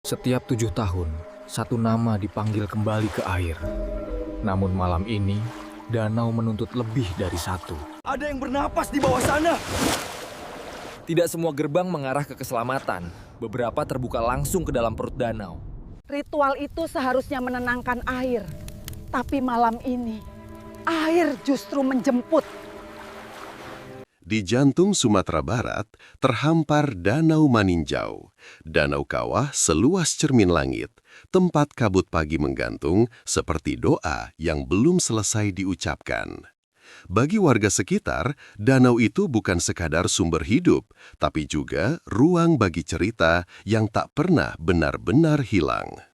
Setiap 7 tahun, satu nama dipanggil kembali ke air. Namun malam ini, danau menuntut lebih dari satu. Ada yang bernapas di bawah sana. Tidak semua gerbang mengarah ke keselamatan. Beberapa terbuka langsung ke dalam perut danau. Ritual itu seharusnya menenangkan air. Tapi malam ini, air justru menjemput. Di jantung Sumatera Barat, terhampar Danau Maninjau. Danau kawah seluas cermin langit, tempat kabut pagi menggantung seperti doa yang belum selesai diucapkan. Bagi warga sekitar, danau itu bukan sekadar sumber hidup, tapi juga ruang bagi cerita yang tak pernah benar-benar hilang.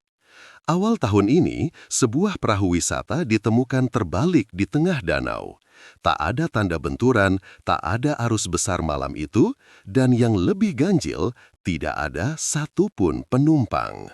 Awal tahun ini, sebuah perahu wisata ditemukan terbalik di tengah danau. Tak ada tanda benturan, tak ada arus besar malam itu, dan yang lebih ganjil, tidak ada satupun penumpang.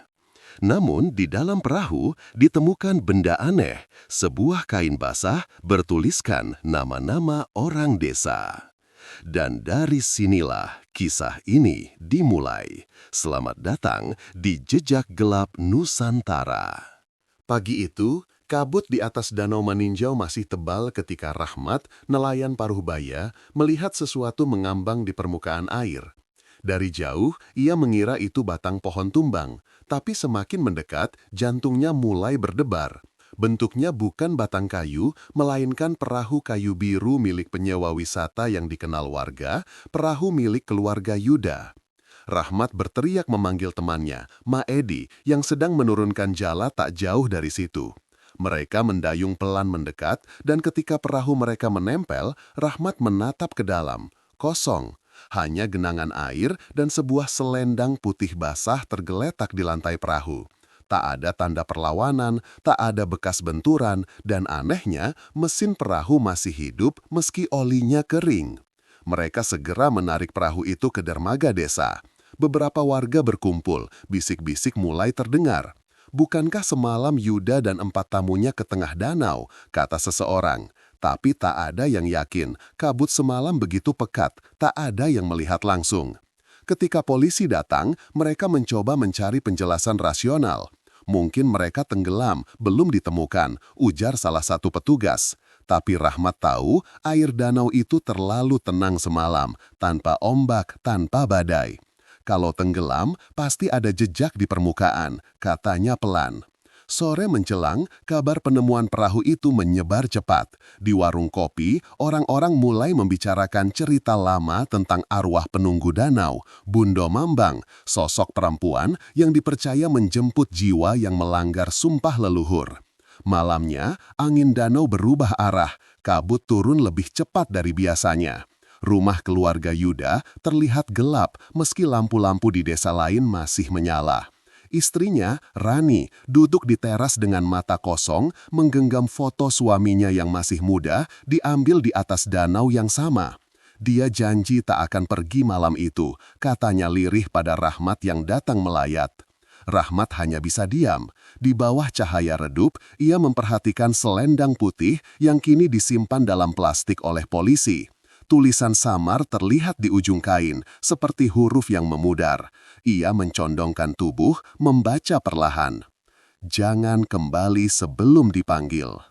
Namun, di dalam perahu ditemukan benda aneh, sebuah kain basah bertuliskan nama-nama orang desa. Dan dari sinilah kisah ini dimulai. Selamat datang di Jejak Gelap Nusantara. Pagi itu, kabut di atas Danau Maninjau masih tebal ketika Rahmat, nelayan Paruhbaya, melihat sesuatu mengambang di permukaan air. Dari jauh, ia mengira itu batang pohon tumbang, tapi semakin mendekat, jantungnya mulai berdebar. Bentuknya bukan batang kayu, melainkan perahu kayu biru milik penyewa wisata yang dikenal warga, perahu milik keluarga Yuda. Rahmat berteriak memanggil temannya, Ma Edi, yang sedang menurunkan jala tak jauh dari situ. Mereka mendayung pelan mendekat, dan ketika perahu mereka menempel, Rahmat menatap ke dalam. Kosong. Hanya genangan air dan sebuah selendang putih basah tergeletak di lantai perahu. Tak ada tanda perlawanan, tak ada bekas benturan, dan anehnya, mesin perahu masih hidup meski olinya kering. Mereka segera menarik perahu itu ke dermaga desa. Beberapa warga berkumpul, bisik-bisik mulai terdengar. Bukankah semalam Yuda dan 4 tamunya ke tengah danau, kata seseorang. Tapi tak ada yang yakin, kabut semalam begitu pekat, tak ada yang melihat langsung. Ketika polisi datang, mereka mencoba mencari penjelasan rasional. Mungkin mereka tenggelam, belum ditemukan, ujar salah satu petugas. Tapi Rahmat tahu, air danau itu terlalu tenang semalam, tanpa ombak, tanpa badai. Kalau tenggelam, pasti ada jejak di permukaan, katanya pelan. Sore menjelang, kabar penemuan perahu itu menyebar cepat. Di warung kopi, orang-orang mulai membicarakan cerita lama tentang arwah penunggu danau, Bundo Mambang, sosok perempuan yang dipercaya menjemput jiwa yang melanggar sumpah leluhur. Malamnya, angin danau berubah arah, kabut turun lebih cepat dari biasanya. Rumah keluarga Yuda terlihat gelap meski lampu-lampu di desa lain masih menyala. Istrinya, Rani, duduk di teras dengan mata kosong, menggenggam foto suaminya yang masih muda, diambil di atas danau yang sama. Dia janji tak akan pergi malam itu, katanya lirih pada Rahmat yang datang melayat. Rahmat hanya bisa diam. Di bawah cahaya redup, ia memperhatikan selendang putih yang kini disimpan dalam plastik oleh polisi. Tulisan samar terlihat di ujung kain, seperti huruf yang memudar. Ia mencondongkan tubuh, membaca perlahan. Jangan kembali sebelum dipanggil.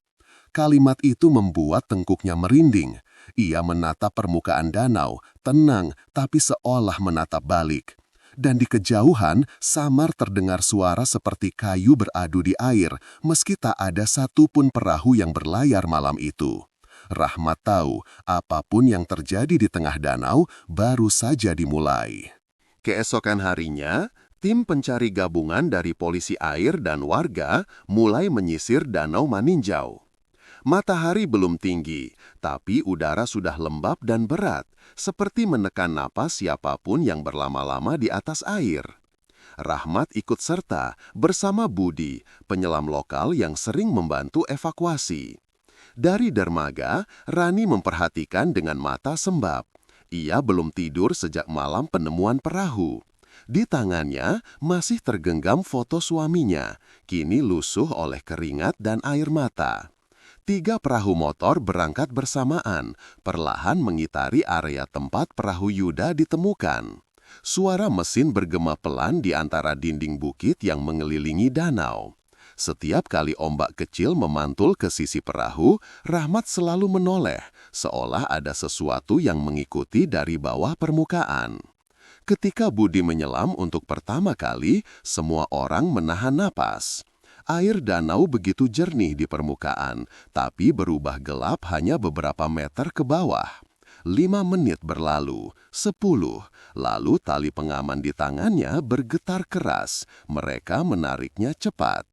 Kalimat itu membuat tengkuknya merinding. Ia menatap permukaan danau, tenang tapi seolah menatap balik. Dan di kejauhan, samar terdengar suara seperti kayu beradu di air, meski tak ada satupun perahu yang berlayar malam itu. Rahmat tahu, apapun yang terjadi di tengah danau baru saja dimulai. Keesokan harinya, tim pencari gabungan dari polisi air dan warga mulai menyisir Danau Maninjau. Matahari belum tinggi, tapi udara sudah lembab dan berat, seperti menekan napas siapapun yang berlama-lama di atas air. Rahmat ikut serta bersama Budi, penyelam lokal yang sering membantu evakuasi. Dari dermaga, Rani memperhatikan dengan mata sembab. Ia belum tidur sejak malam penemuan perahu. Di tangannya masih tergenggam foto suaminya, kini lusuh oleh keringat dan air mata. 3 perahu motor berangkat bersamaan, perlahan mengitari area tempat perahu Yuda ditemukan. Suara mesin bergema pelan di antara dinding bukit yang mengelilingi danau. Setiap kali ombak kecil memantul ke sisi perahu, Rahmat selalu menoleh, seolah ada sesuatu yang mengikuti dari bawah permukaan. Ketika Budi menyelam untuk pertama kali, semua orang menahan napas. Air danau begitu jernih di permukaan, tapi berubah gelap hanya beberapa meter ke bawah. 5 menit berlalu, 10, lalu tali pengaman di tangannya bergetar keras. Mereka menariknya cepat.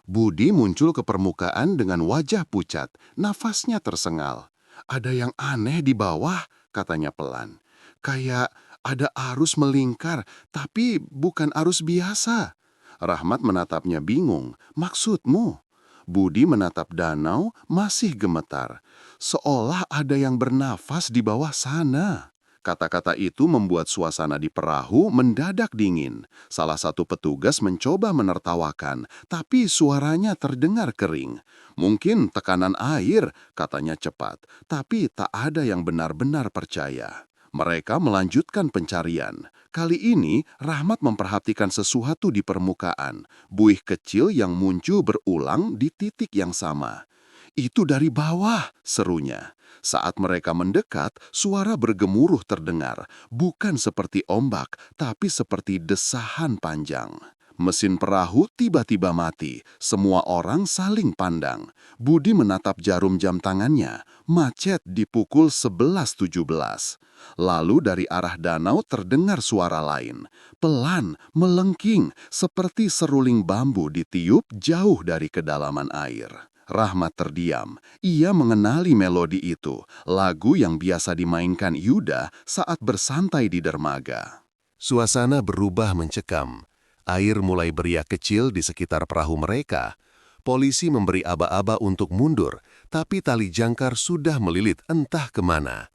Budi muncul ke permukaan dengan wajah pucat, nafasnya tersengal. "Ada yang aneh di bawah," katanya pelan. "Kayak ada arus melingkar, tapi bukan arus biasa." Rahmat menatapnya bingung. "Maksudmu?" Budi menatap danau, masih gemetar. "Seolah ada yang bernafas di bawah sana." Kata-kata itu membuat suasana di perahu mendadak dingin. Salah satu petugas mencoba menertawakan, tapi suaranya terdengar kering. "Mungkin tekanan air," katanya cepat, tapi tak ada yang benar-benar percaya. Mereka melanjutkan pencarian. Kali ini, Rahmat memperhatikan sesuatu di permukaan. Buih kecil yang muncul berulang di titik yang sama. "Itu dari bawah," serunya. Saat mereka mendekat, suara bergemuruh terdengar. Bukan seperti ombak, tapi seperti desahan panjang. Mesin perahu tiba-tiba mati. Semua orang saling pandang. Budi menatap jarum jam tangannya. Macet di pukul 11.17. Lalu dari arah danau terdengar suara lain. Pelan, melengking, seperti seruling bambu ditiup jauh dari kedalaman air. Rahmat terdiam. Ia mengenali melodi itu, lagu yang biasa dimainkan Yuda saat bersantai di dermaga. Suasana berubah mencekam. Air mulai beriak kecil di sekitar perahu mereka. Polisi memberi aba-aba untuk mundur, tapi tali jangkar sudah melilit entah kemana.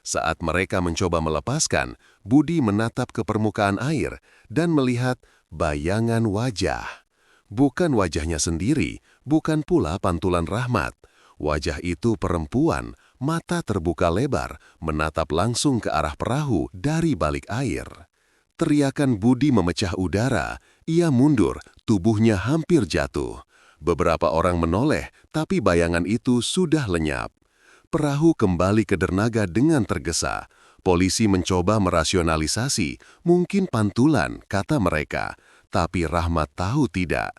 Saat mereka mencoba melepaskan, Budi menatap ke permukaan air dan melihat bayangan wajah. Bukan wajahnya sendiri, bukan pula pantulan Rahmat. Wajah itu perempuan, mata terbuka lebar, menatap langsung ke arah perahu dari balik air. Teriakan Budi memecah udara. Ia mundur, tubuhnya hampir jatuh. Beberapa orang menoleh, tapi bayangan itu sudah lenyap. Perahu kembali ke dermaga dengan tergesa. Polisi mencoba merasionalisasi, mungkin pantulan, kata mereka. Tapi Rahmat tahu tidak.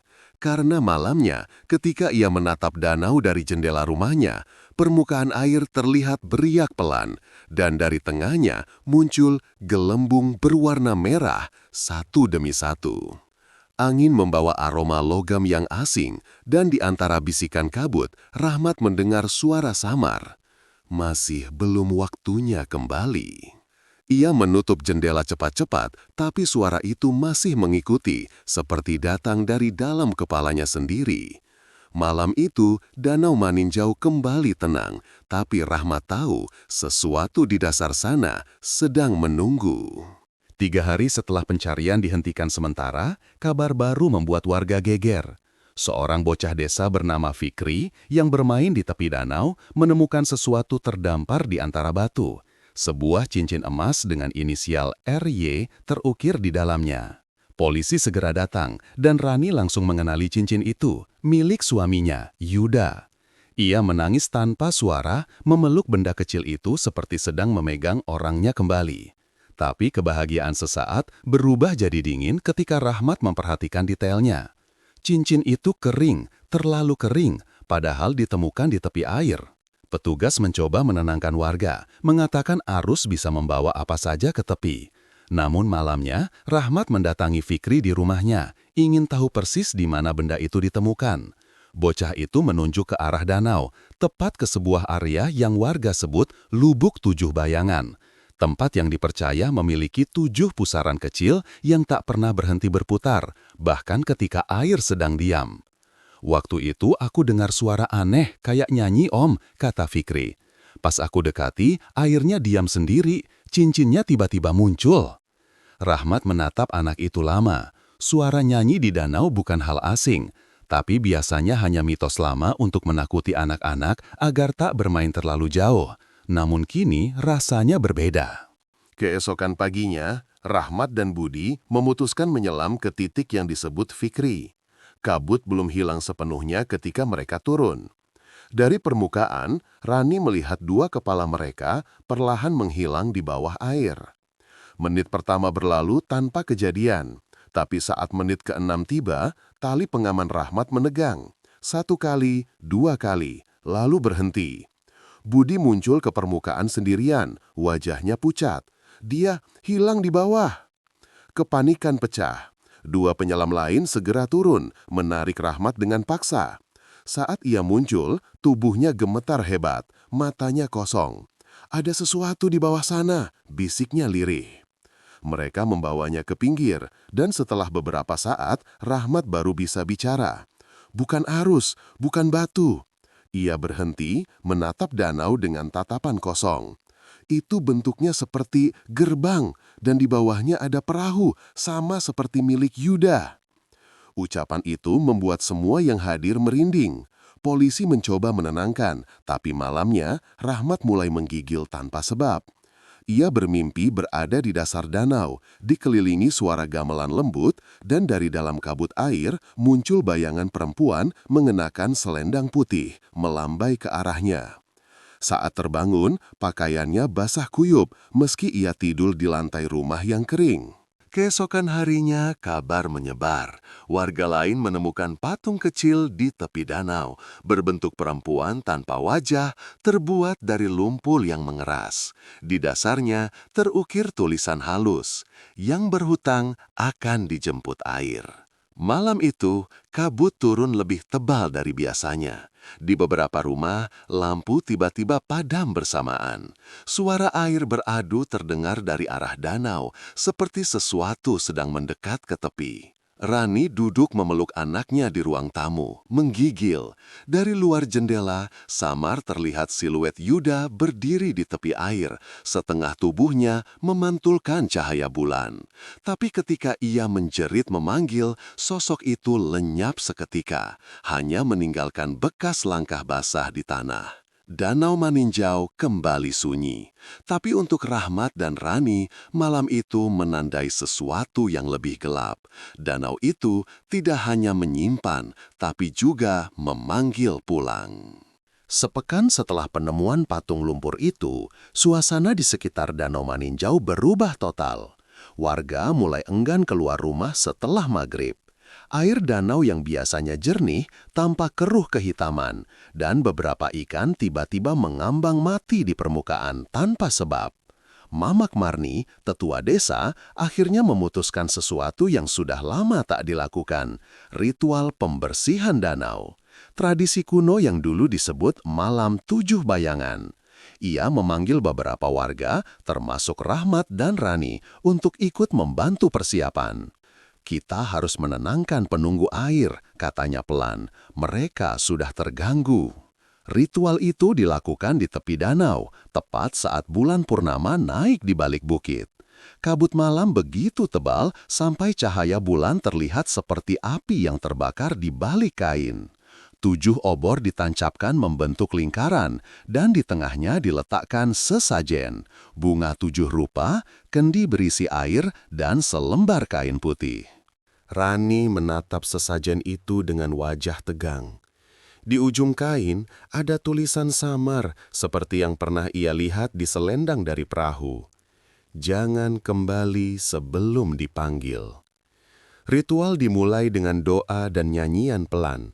Karena malamnya, ketika ia menatap danau dari jendela rumahnya, permukaan air terlihat beriak pelan, dan dari tengahnya muncul gelembung berwarna merah satu demi satu. Angin membawa aroma logam yang asing, dan di antara bisikan kabut, Rahmat mendengar suara samar. Masih belum waktunya kembali. Ia menutup jendela cepat-cepat, tapi suara itu masih mengikuti, seperti datang dari dalam kepalanya sendiri. Malam itu, Danau Maninjau kembali tenang, tapi Rahmat tahu sesuatu di dasar sana sedang menunggu. 3 hari setelah pencarian dihentikan sementara, kabar baru membuat warga geger. Seorang bocah desa bernama Fikri yang bermain di tepi danau menemukan sesuatu terdampar di antara batu. Sebuah cincin emas dengan inisial RY terukir di dalamnya. Polisi segera datang dan Rani langsung mengenali cincin itu, milik suaminya, Yuda. Ia menangis tanpa suara, memeluk benda kecil itu seperti sedang memegang orangnya kembali. Tapi kebahagiaan sesaat berubah jadi dingin ketika Rahmat memperhatikan detailnya. Cincin itu kering, terlalu kering, padahal ditemukan di tepi air. Petugas mencoba menenangkan warga, mengatakan arus bisa membawa apa saja ke tepi. Namun malamnya, Rahmat mendatangi Fikri di rumahnya, ingin tahu persis di mana benda itu ditemukan. Bocah itu menunjuk ke arah danau, tepat ke sebuah area yang warga sebut Lubuk 7 Bayangan. Tempat yang dipercaya memiliki 7 pusaran kecil yang tak pernah berhenti berputar, bahkan ketika air sedang diam. "Waktu itu aku dengar suara aneh, kayak nyanyi Om," kata Fikri. "Pas aku dekati, airnya diam sendiri, cincinnya tiba-tiba muncul." Rahmat menatap anak itu lama. Suara nyanyi di danau bukan hal asing, tapi biasanya hanya mitos lama untuk menakuti anak-anak agar tak bermain terlalu jauh. Namun kini rasanya berbeda. Keesokan paginya, Rahmat dan Budi memutuskan menyelam ke titik yang disebut Fikri. Kabut belum hilang sepenuhnya ketika mereka turun. Dari permukaan, Rani melihat dua kepala mereka perlahan menghilang di bawah air. Menit pertama berlalu tanpa kejadian, tapi saat menit ke-6 tiba, tali pengaman Rahmat menegang. 1 kali, 2 kali, lalu berhenti. Budi muncul ke permukaan sendirian, wajahnya pucat. Dia hilang di bawah. Kepanikan pecah. Dua penyelam lain segera turun, menarik Rahmat dengan paksa. Saat ia muncul, tubuhnya gemetar hebat, matanya kosong. "Ada sesuatu di bawah sana," bisiknya lirih. Mereka membawanya ke pinggir, dan setelah beberapa saat, Rahmat baru bisa bicara. "Bukan arus, bukan batu." Ia berhenti, menatap danau dengan tatapan kosong. Itu bentuknya seperti gerbang, dan di bawahnya ada perahu, sama seperti milik Yuda. Ucapan itu membuat semua yang hadir merinding. Polisi mencoba menenangkan, tapi malamnya Rahmat mulai menggigil tanpa sebab. Ia bermimpi berada di dasar danau, dikelilingi suara gamelan lembut, dan dari dalam kabut air muncul bayangan perempuan mengenakan selendang putih, melambai ke arahnya. Saat terbangun, pakaiannya basah kuyup meski ia tidur di lantai rumah yang kering. Keesokan harinya, kabar menyebar. Warga lain menemukan patung kecil di tepi danau, berbentuk perempuan tanpa wajah, terbuat dari lumpur yang mengeras. Di dasarnya terukir tulisan halus, "Yang berhutang akan dijemput air." Malam itu, kabut turun lebih tebal dari biasanya. Di beberapa rumah, lampu tiba-tiba padam bersamaan. Suara air beradu terdengar dari arah danau, seperti sesuatu sedang mendekat ke tepi. Rani duduk memeluk anaknya di ruang tamu, menggigil. Dari luar jendela, samar terlihat siluet Yuda berdiri di tepi air, setengah tubuhnya memantulkan cahaya bulan. Tapi ketika ia menjerit memanggil, sosok itu lenyap seketika, hanya meninggalkan bekas langkah basah di tanah. Danau Maninjau kembali sunyi. Tapi untuk Rahmat dan Rani, malam itu menandai sesuatu yang lebih gelap. Danau itu tidak hanya menyimpan, tapi juga memanggil pulang. Sepekan setelah penemuan patung lumpur itu, suasana di sekitar Danau Maninjau berubah total. Warga mulai enggan keluar rumah setelah maghrib. Air danau yang biasanya jernih tampak keruh kehitaman, dan beberapa ikan tiba-tiba mengambang mati di permukaan tanpa sebab. Mamak Marni, tetua desa, akhirnya memutuskan sesuatu yang sudah lama tak dilakukan, ritual pembersihan danau. Tradisi kuno yang dulu disebut Malam 7 Bayangan. Ia memanggil beberapa warga, termasuk Rahmat dan Rani, untuk ikut membantu persiapan. "Kita harus menenangkan penunggu air," katanya pelan. "Mereka sudah terganggu." Ritual itu dilakukan di tepi danau, tepat saat bulan purnama naik di balik bukit. Kabut malam begitu tebal sampai cahaya bulan terlihat seperti api yang terbakar di balik kain. 7 obor ditancapkan membentuk lingkaran, dan di tengahnya diletakkan sesajen, bunga 7 rupa, kendi berisi air, dan selembar kain putih. Rani menatap sesajen itu dengan wajah tegang. Di ujung kain ada tulisan samar seperti yang pernah ia lihat di selendang dari perahu. "Jangan kembali sebelum dipanggil." Ritual dimulai dengan doa dan nyanyian pelan.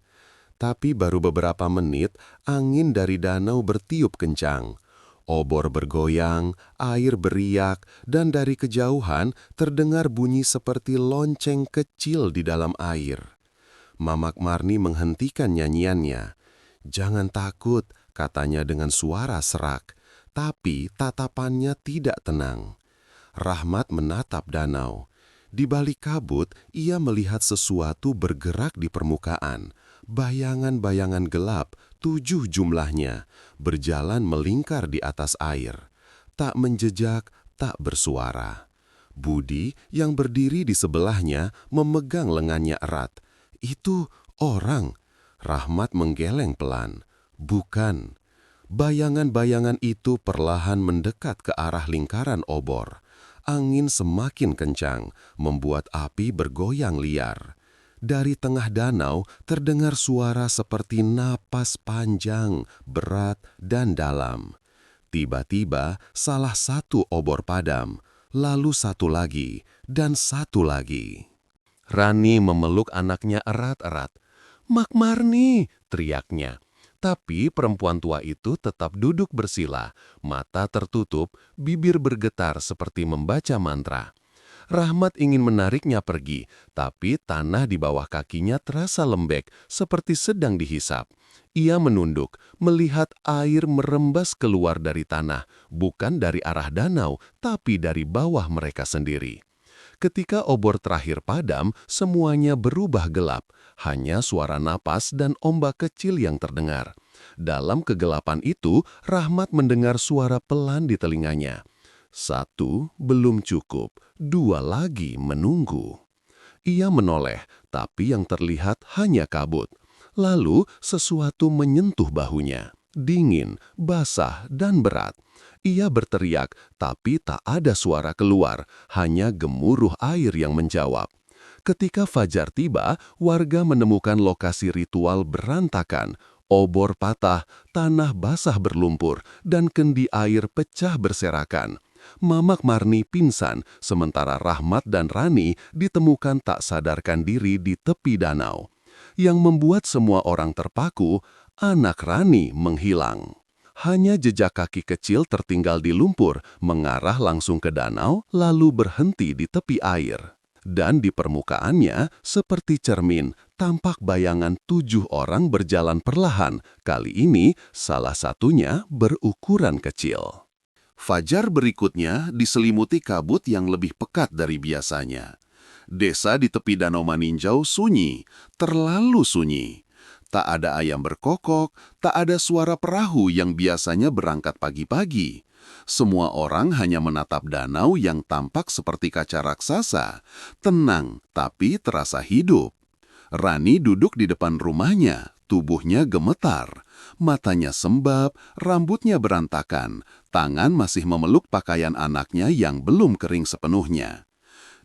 Tapi baru beberapa menit, angin dari danau bertiup kencang. Obor bergoyang, air beriak, dan dari kejauhan terdengar bunyi seperti lonceng kecil di dalam air. Mamak Marni menghentikan nyanyiannya. "Jangan takut," katanya dengan suara serak, tapi tatapannya tidak tenang. Rahmat menatap danau. Di balik kabut, ia melihat sesuatu bergerak di permukaan. Bayangan-bayangan gelap, 7 jumlahnya, berjalan melingkar di atas air. Tak menjejak, tak bersuara. Budi yang berdiri di sebelahnya memegang lengannya erat. "Itu orang." Rahmat menggeleng pelan. "Bukan." Bayangan-bayangan itu perlahan mendekat ke arah lingkaran obor. Angin semakin kencang, membuat api bergoyang liar. Dari tengah danau terdengar suara seperti napas panjang, berat, dan dalam. Tiba-tiba salah satu obor padam, lalu satu lagi, dan satu lagi. Rani memeluk anaknya erat-erat. "Mak Marni!" teriaknya. Tapi perempuan tua itu tetap duduk bersila, mata tertutup, bibir bergetar seperti membaca mantra. Rahmat ingin menariknya pergi, tapi tanah di bawah kakinya terasa lembek, seperti sedang dihisap. Ia menunduk, melihat air merembas keluar dari tanah, bukan dari arah danau, tapi dari bawah mereka sendiri. Ketika obor terakhir padam, semuanya berubah gelap. Hanya suara napas dan ombak kecil yang terdengar. Dalam kegelapan itu, Rahmat mendengar suara pelan di telinganya. 1 belum cukup, 2 lagi menunggu. Ia menoleh, tapi yang terlihat hanya kabut. Lalu sesuatu menyentuh bahunya. Dingin, basah, dan berat. Ia berteriak, tapi tak ada suara keluar, hanya gemuruh air yang menjawab. Ketika fajar tiba, warga menemukan lokasi ritual berantakan. Obor patah, tanah basah berlumpur, dan kendi air pecah berserakan. Mamak Marni pingsan, sementara Rahmat dan Rani ditemukan tak sadarkan diri di tepi danau. Yang membuat semua orang terpaku, anak Rani menghilang. Hanya jejak kaki kecil tertinggal di lumpur, mengarah langsung ke danau, lalu berhenti di tepi air. Dan di permukaannya, seperti cermin, tampak bayangan 7 orang berjalan perlahan. Kali ini, salah satunya berukuran kecil. Fajar berikutnya diselimuti kabut yang lebih pekat dari biasanya. Desa di tepi Danau Maninjau sunyi, terlalu sunyi. Tak ada ayam berkokok, tak ada suara perahu yang biasanya berangkat pagi-pagi. Semua orang hanya menatap danau yang tampak seperti kaca raksasa, tenang tapi terasa hidup. Rani duduk di depan rumahnya, tubuhnya gemetar, matanya sembab, rambutnya berantakan, tangan masih memeluk pakaian anaknya yang belum kering sepenuhnya.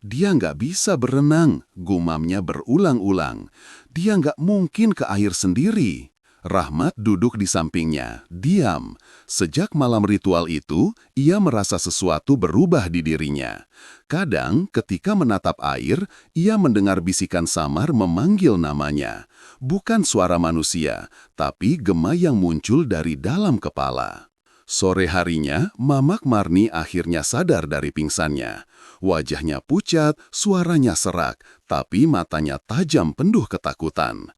Dia nggak bisa berenang, gumamnya berulang-ulang. Dia nggak mungkin ke air sendiri. Rahmat duduk di sampingnya, diam. Sejak malam ritual itu, ia merasa sesuatu berubah di dirinya. Kadang, ketika menatap air, ia mendengar bisikan samar memanggil namanya. Bukan suara manusia, tapi gema yang muncul dari dalam kepala. Sore harinya, Mamak Marni akhirnya sadar dari pingsannya. Wajahnya pucat, suaranya serak, tapi matanya tajam penuh ketakutan.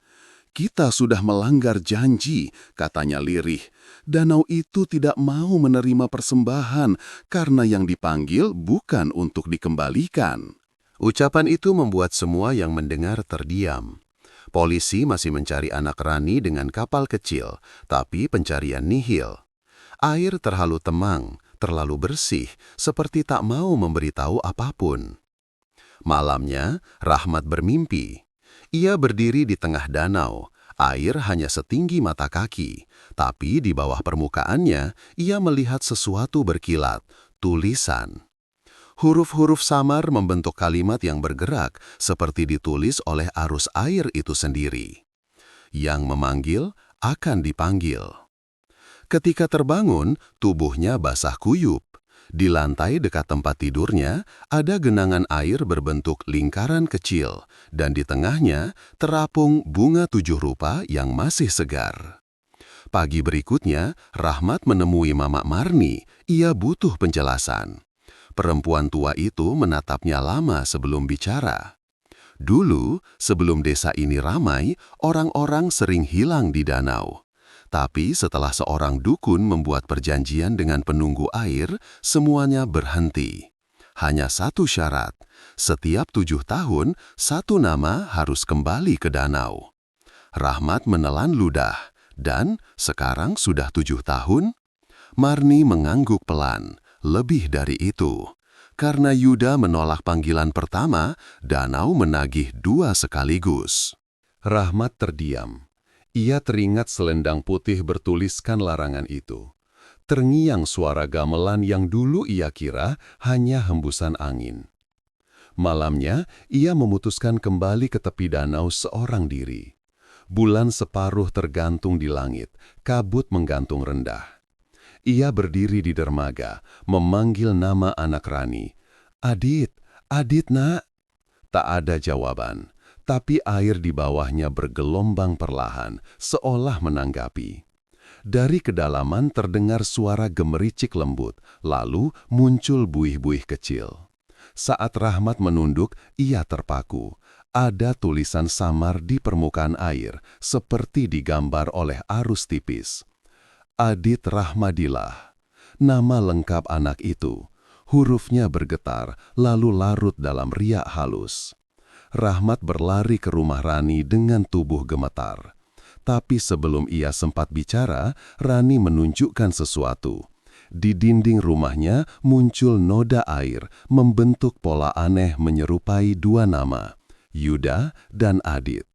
"Kita sudah melanggar janji," katanya lirih. "Danau itu tidak mau menerima persembahan karena yang dipanggil bukan untuk dikembalikan." Ucapan itu membuat semua yang mendengar terdiam. Polisi masih mencari anak Rani dengan kapal kecil, tapi pencarian nihil. Air terlalu tenang, terlalu bersih, seperti tak mau memberitahu apapun. Malamnya, Rahmat bermimpi. Ia berdiri di tengah danau, air hanya setinggi mata kaki, tapi di bawah permukaannya ia melihat sesuatu berkilat, tulisan. Huruf-huruf samar membentuk kalimat yang bergerak seperti ditulis oleh arus air itu sendiri. Yang memanggil akan dipanggil. Ketika terbangun, tubuhnya basah kuyup. Di lantai dekat tempat tidurnya, ada genangan air berbentuk lingkaran kecil, dan di tengahnya terapung bunga 7 rupa yang masih segar. Pagi berikutnya, Rahmat menemui Mamak Marni. Ia butuh penjelasan. Perempuan tua itu menatapnya lama sebelum bicara. Dulu, sebelum desa ini ramai, orang-orang sering hilang di danau. Tapi setelah seorang dukun membuat perjanjian dengan penunggu air, semuanya berhenti. Hanya satu syarat, setiap 7 tahun, satu nama harus kembali ke danau. Rahmat menelan ludah, dan sekarang sudah 7 tahun. Marni mengangguk pelan, lebih dari itu. Karena Yuda menolak panggilan pertama, danau menagih 2 sekaligus. Rahmat terdiam. Ia teringat selendang putih bertuliskan larangan itu. terngiang suara gamelan yang dulu ia kira hanya hembusan angin. Malamnya, ia memutuskan kembali ke tepi danau seorang diri. Bulan separuh tergantung di langit, kabut menggantung rendah. Ia berdiri di dermaga, memanggil nama anak Rani. "Adit, Adit nak." Tak ada jawaban, tapi air di bawahnya bergelombang perlahan, seolah menanggapi. Dari kedalaman terdengar suara gemericik lembut, lalu muncul buih-buih kecil. Saat Rahmat menunduk, ia terpaku. Ada tulisan samar di permukaan air, seperti digambar oleh arus tipis. Adit Rahmadillah, nama lengkap anak itu. Hurufnya bergetar, lalu larut dalam riak halus. Rahmat berlari ke rumah Rani dengan tubuh gemetar. Tapi sebelum ia sempat bicara, Rani menunjukkan sesuatu. Di dinding rumahnya muncul noda air, membentuk pola aneh menyerupai dua nama, Yuda dan Adit.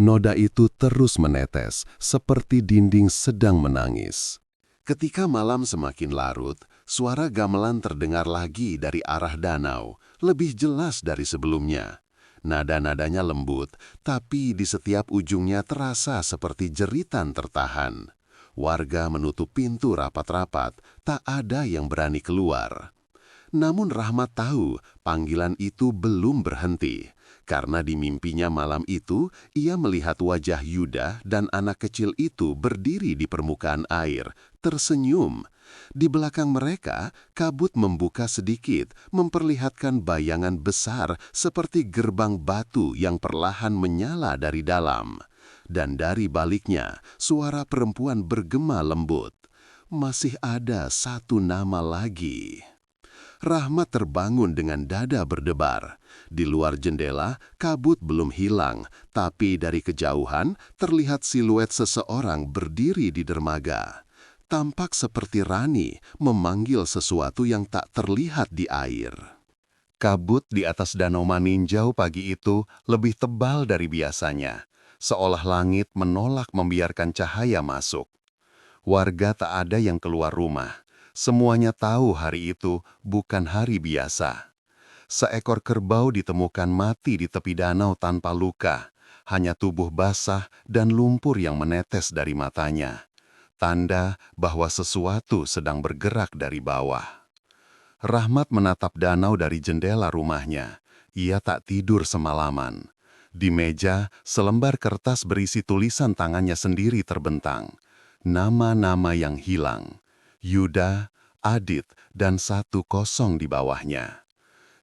Noda itu terus menetes, seperti dinding sedang menangis. Ketika malam semakin larut, suara gamelan terdengar lagi dari arah danau, lebih jelas dari sebelumnya. Nada-nadanya lembut, tapi di setiap ujungnya terasa seperti jeritan tertahan. Warga menutup pintu rapat-rapat, tak ada yang berani keluar. Namun Rahmat tahu panggilan itu belum berhenti, karena di mimpinya malam itu ia melihat wajah Yuda dan anak kecil itu berdiri di permukaan air, tersenyum. Di belakang mereka, kabut membuka sedikit, memperlihatkan bayangan besar seperti gerbang batu yang perlahan menyala dari dalam. Dan dari baliknya, suara perempuan bergema lembut. "Masih ada satu nama lagi." Rahmat terbangun dengan dada berdebar. Di luar jendela, kabut belum hilang, tapi dari kejauhan terlihat siluet seseorang berdiri di dermaga. Tampak seperti Rani memanggil sesuatu yang tak terlihat di air. Kabut di atas Danau Maninjau pagi itu lebih tebal dari biasanya, seolah langit menolak membiarkan cahaya masuk. Warga tak ada yang keluar rumah. Semuanya tahu hari itu bukan hari biasa. Seekor kerbau ditemukan mati di tepi danau tanpa luka, hanya tubuh basah dan lumpur yang menetes dari matanya. Tanda bahwa sesuatu sedang bergerak dari bawah. Rahmat menatap danau dari jendela rumahnya. Ia tak tidur semalaman. Di meja, selembar kertas berisi tulisan tangannya sendiri terbentang. Nama-nama yang hilang. Yuda, Adit, dan 1-0 di bawahnya.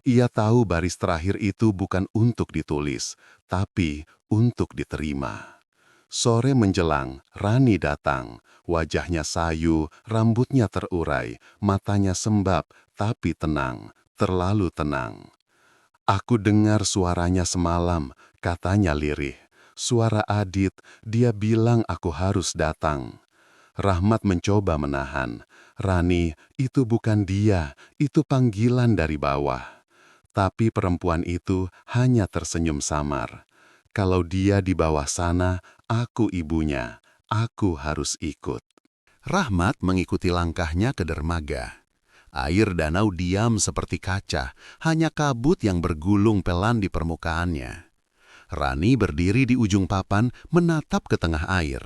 Ia tahu baris terakhir itu bukan untuk ditulis, tapi untuk diterima. Sore menjelang, Rani datang. Wajahnya sayu, rambutnya terurai, matanya sembab, tapi tenang, terlalu tenang. "Aku dengar suaranya semalam," katanya lirih. "Suara Adit, dia bilang aku harus datang." Rahmat mencoba menahan. "Rani, itu bukan dia, itu panggilan dari bawah." Tapi perempuan itu hanya tersenyum samar. "Kalau dia di bawah sana, aku ibunya. Aku harus ikut." Rahmat mengikuti langkahnya ke dermaga. Air danau diam seperti kaca, hanya kabut yang bergulung pelan di permukaannya. Rani berdiri di ujung papan menatap ke tengah air.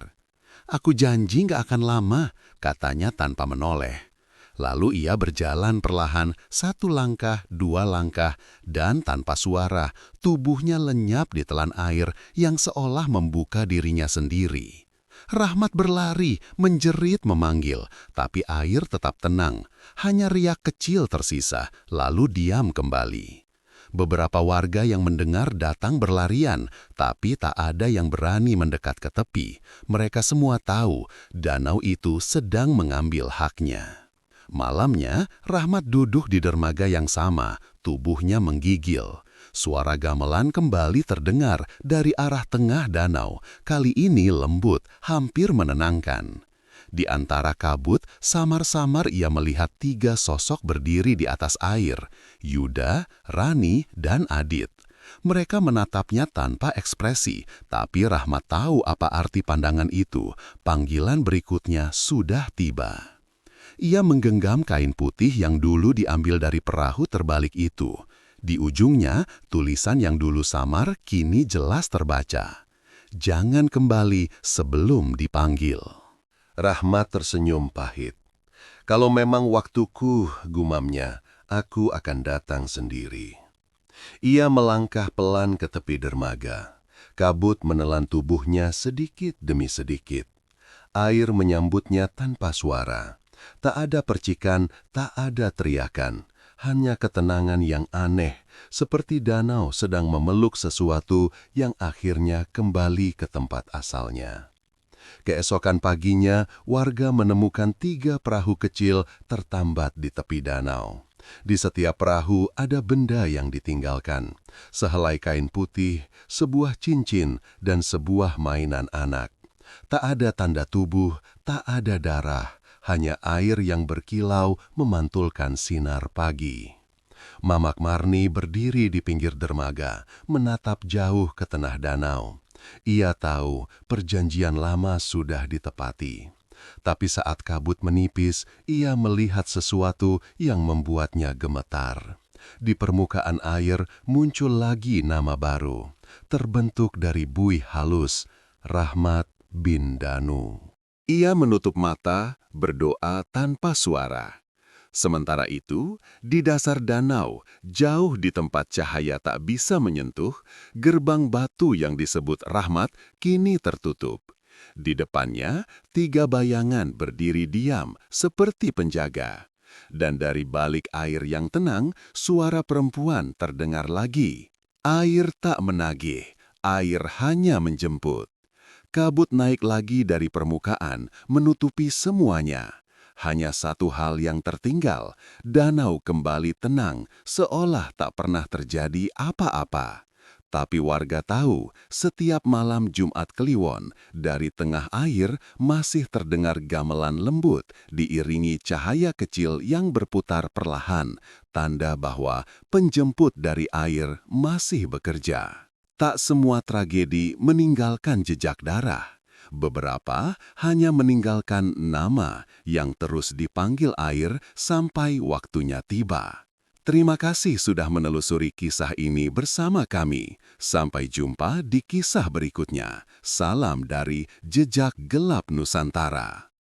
"Aku janji gak akan lama," katanya tanpa menoleh. Lalu ia berjalan perlahan, 1 langkah, 2 langkah, dan tanpa suara, tubuhnya lenyap di telan air yang seolah membuka dirinya sendiri. Rahmat berlari, menjerit memanggil, tapi air tetap tenang. Hanya riak kecil tersisa, lalu diam kembali. Beberapa warga yang mendengar datang berlarian, tapi tak ada yang berani mendekat ke tepi. Mereka semua tahu danau itu sedang mengambil haknya. Malamnya, Rahmat duduk di dermaga yang sama, tubuhnya menggigil. Suara gamelan kembali terdengar dari arah tengah danau, kali ini lembut, hampir menenangkan. Di antara kabut, samar-samar ia melihat 3 sosok berdiri di atas air, Yuda, Rani, dan Adit. Mereka menatapnya tanpa ekspresi, tapi Rahmat tahu apa arti pandangan itu. Panggilan berikutnya sudah tiba. Ia menggenggam kain putih yang dulu diambil dari perahu terbalik itu. Di ujungnya, tulisan yang dulu samar kini jelas terbaca. Jangan kembali sebelum dipanggil. Rahmat tersenyum pahit. Kalau memang waktuku, gumamnya, aku akan datang sendiri. Ia melangkah pelan ke tepi dermaga. Kabut menelan tubuhnya sedikit demi sedikit. Air menyambutnya tanpa suara. Tak ada percikan, tak ada teriakan. Hanya ketenangan yang aneh, seperti danau sedang memeluk sesuatu yang akhirnya kembali ke tempat asalnya. Keesokan paginya, warga menemukan 3 perahu kecil tertambat di tepi danau. Di setiap perahu ada benda yang ditinggalkan. Sehelai kain putih, sebuah cincin, dan sebuah mainan anak. Tak ada tanda tubuh, tak ada darah, hanya air yang berkilau memantulkan sinar pagi. Mamak Marni berdiri di pinggir dermaga, menatap jauh ke tengah danau. Ia tahu perjanjian lama sudah ditepati. Tapi saat kabut menipis, ia melihat sesuatu yang membuatnya gemetar. Di permukaan air muncul lagi nama baru, terbentuk dari buih halus, Rahmat bin Danu. Ia menutup mata, berdoa tanpa suara. Sementara itu, di dasar danau, jauh di tempat cahaya tak bisa menyentuh, gerbang batu yang disebut Rahmat kini tertutup. Di depannya, 3 bayangan berdiri diam seperti penjaga. Dan dari balik air yang tenang, suara perempuan terdengar lagi. Air tak menagih, air hanya menjemput. Kabut naik lagi dari permukaan, menutupi semuanya. Hanya satu hal yang tertinggal, danau kembali tenang, seolah tak pernah terjadi apa-apa. Tapi warga tahu, setiap malam Jumat Kliwon, dari tengah air masih terdengar gamelan lembut, diiringi cahaya kecil yang berputar perlahan, tanda bahwa penjemput dari air masih bekerja. Tak semua tragedi meninggalkan jejak darah. Beberapa hanya meninggalkan nama yang terus dipanggil air sampai waktunya tiba. Terima kasih sudah menelusuri kisah ini bersama kami. Sampai jumpa di kisah berikutnya. Salam dari Jejak Gelap Nusantara.